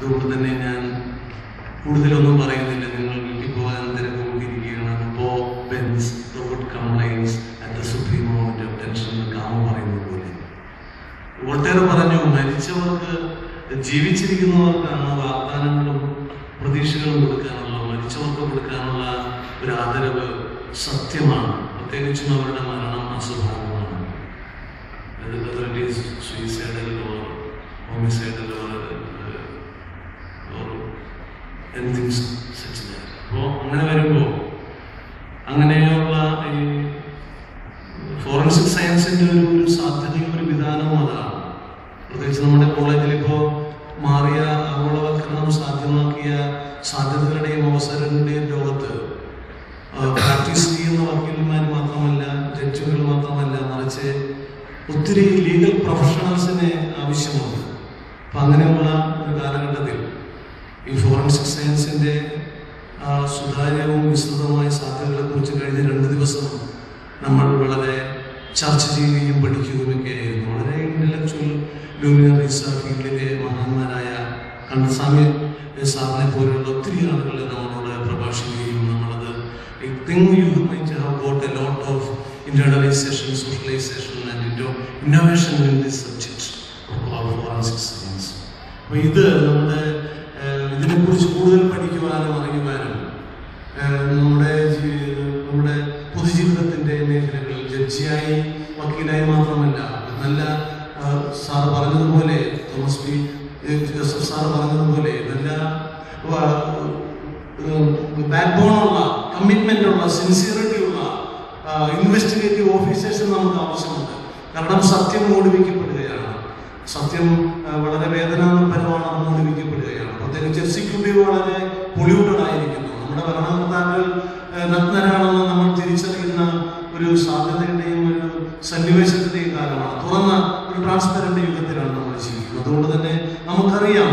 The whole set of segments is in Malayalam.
അതുകൊണ്ട് തന്നെ ഞാൻ കൂടുതലൊന്നും പറയുന്നില്ല. നിങ്ങൾ വീട്ടിൽ പോകാൻ തിരക്കൊണ്ടിരിക്കുകയാണ്. സുപ്രീം മോമെന്റ് ഓഫ് ടെൻഷൻ കാമ പറയുന്നത് പോലെ വോൾട്ടേർ പറഞ്ഞു, മരിച്ചവർക്ക് ജീവിച്ചിരിക്കുന്നവർക്കാണ് വാഗ്ദാനങ്ങളും പ്രതീക്ഷകളും കൊടുക്കാനുള്ള, മരിച്ചവർക്ക് കൊടുക്കാനുള്ള ഒരു ആദരവ് സത്യമാണ്. പ്രത്യേകിച്ചും അവരുടെ മരണം അസ്വാഭാവികമാണ്. Suicidal or homicidal or anything such that. അപ്പോൾ അങ്ങനെ വരുമ്പോൾ അങ്ങനെയുള്ള ഈ ഫോറൻസിക് സയൻസിൻ്റെ ഒരു സാധ്യതയും ഒരു വിധാനവും അതാണ്. പ്രത്യേകിച്ച് നമ്മുടെ കോളേജിൽ ഇപ്പോൾ മാറിയ ആഗോളവൽക്കരണം സാധ്യമാക്കിയ സാധ്യതകളുടെയും അവസരങ്ങളുടെയും ലോകത്ത് പ്രാക്ടീസ് ചെയ്യുന്ന വക്കീലന്മാർ മാത്രമല്ല, ജഡ്ജികൾ മാത്രമല്ല, മറിച്ച് ഒത്തിരി ലീഗൽ പ്രൊഫഷണൽസിനെ ആവശ്യമുണ്ട്. അപ്പം അങ്ങനെയുള്ള ഒരു കാലഘട്ടത്തിൽ ഈ ഫോറൻസിക് സയൻസിൻ്റെ സുതാര്യവും വിസ്തൃതമായ സാധ്യതകളെക്കുറിച്ച് കഴിഞ്ഞ 2 ദിവസം നമ്മൾ വളരെ ചർച്ച ചെയ്യുകയും പഠിക്കുകയുമൊക്കെ ആയിരുന്നു. വളരെ ഇൻ്റലക്ച്വൽ ലൂമിനറീസ് ഫീൽഡിലെ മഹാന്മാരായ കണ്ടസ്വാമി സാറിനെ പോലെയുള്ള ഒത്തിരി ആളുകൾ നമ്മളോട് പ്രഭാഷിക്കുകയും നമ്മളത് I think you might have got a lot of internalization, socialization and innovation in this subject of forensic science. അപ്പോൾ ഇത് നമ്മുടെ ഇതിനെക്കുറിച്ച് കൂടുതൽ പഠിക്കുവാനും അറിയുവാനും നമ്മുടെ പൊതുജീവിതത്തിൻ്റെ മേഖലകളിൽ ജഡ്ജിയായി വക്കീലായി മാത്രമല്ല, നല്ല സാറ് പറഞ്ഞതുപോലെ, തോമസ് പി ജോസഫ് സാറ് പറഞ്ഞതുപോലെ നല്ല ബാക്ക്ബോണുള്ള, കമ്മിറ്റ്മെൻ്റുള്ള, സിൻസിയറിറ്റിയുള്ള ഇൻവെസ്റ്റിഗേറ്റീവ് ഓഫീസേഴ്സ് നമുക്ക് ആവശ്യമുണ്ട്. കാരണം സത്യം മൂടിവയ്ക്കപ്പെടുകയാണ്. സത്യം വളരെ വേദനാനിർഭരമാണ്, മൂടിവയ്ക്കപ്പെടുകയാണ്. പ്രത്യേകിച്ച് എക്സിക്യൂട്ടീവ് വളരെ പൊള്യൂട്ടഡ് ആയിരിക്കുന്നു. നമ്മുടെ ഭരണകർത്താക്കൾ നഗ്നരാണെന്ന് നമ്മൾ തിരിച്ചറിയുന്ന ഒരു സാധ്യതയുടെയും ഒരു സന്നിവേശത്തിൻ്റെയും കാലമാണ്. തുറന്ന ഒരു ട്രാൻസ്പെറന്റ് യുഗത്തിലാണ് നമ്മൾ ജീവിക്കുന്നത്. അതുകൊണ്ട് തന്നെ നമുക്കറിയാം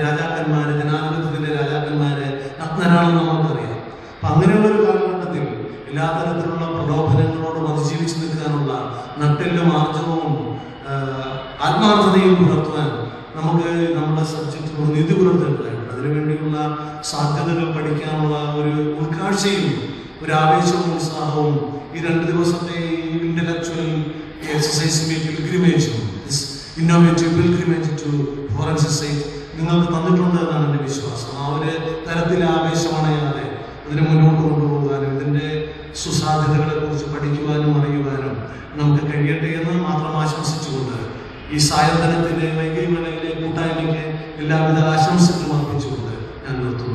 രാജാക്കന്മാര്, ജനാധിപത്യത്തിലെ രാജാക്കന്മാരെ നഗ്നരാണെന്ന് നമുക്കറിയാം. അപ്പം അങ്ങനെയുള്ളൊരു കാലഘട്ടത്തിൽ എല്ലാ തരത്തിലുള്ള പ്രലോഭനങ്ങളോടും അതിജീവിച്ച് നിൽക്കാനുള്ള നട്ടെല്ലും ആർജവവും ആത്മാർത്ഥതയും പുലർത്തുവാൻ നമുക്ക് നമ്മുടെ സബ്ജക്റ്റിനോട് നീതി പുലർത്തേണ്ടതുണ്ട്. അതിനുവേണ്ടിയുള്ള സാധ്യതകൾ പഠിക്കാനുള്ള ഒരു ഉൾക്കാഴ്ചയും ഒരു ആവേശവും ഉത്സാഹവും ഈ 2 ദിവസത്തെ ഇന്റലക്ച്വൽ എക്സസൈസിന്റെ പിൽഗ്രിമേജും innovative pilgrimage to forensic science നിങ്ങൾക്ക് തന്നിട്ടുണ്ട് എന്നാണ് എൻ്റെ വിശ്വാസം. ആ ഒരു തരത്തിൽ ആവേശമണയാതെ അതിനെ മുന്നോട്ട് കൊണ്ടുപോകാനും ഇതിൻ്റെ സുസാധ്യതകളെ കുറിച്ച് പഠിക്കുവാനും അറിയുവാനും നമുക്ക് കഴിയട്ടെ എന്ന് മാത്രം ആശംസിച്ചുകൊണ്ട് ഈ സായന്തനത്തിലെ വൈകിയ വേളയിലെ കൂട്ടായ്മയ്ക്ക് എല്ലാവിധ ആശംസകളും അർപ്പിച്ചുകൊണ്ട് ഞാൻ നിർത്തുന്നു.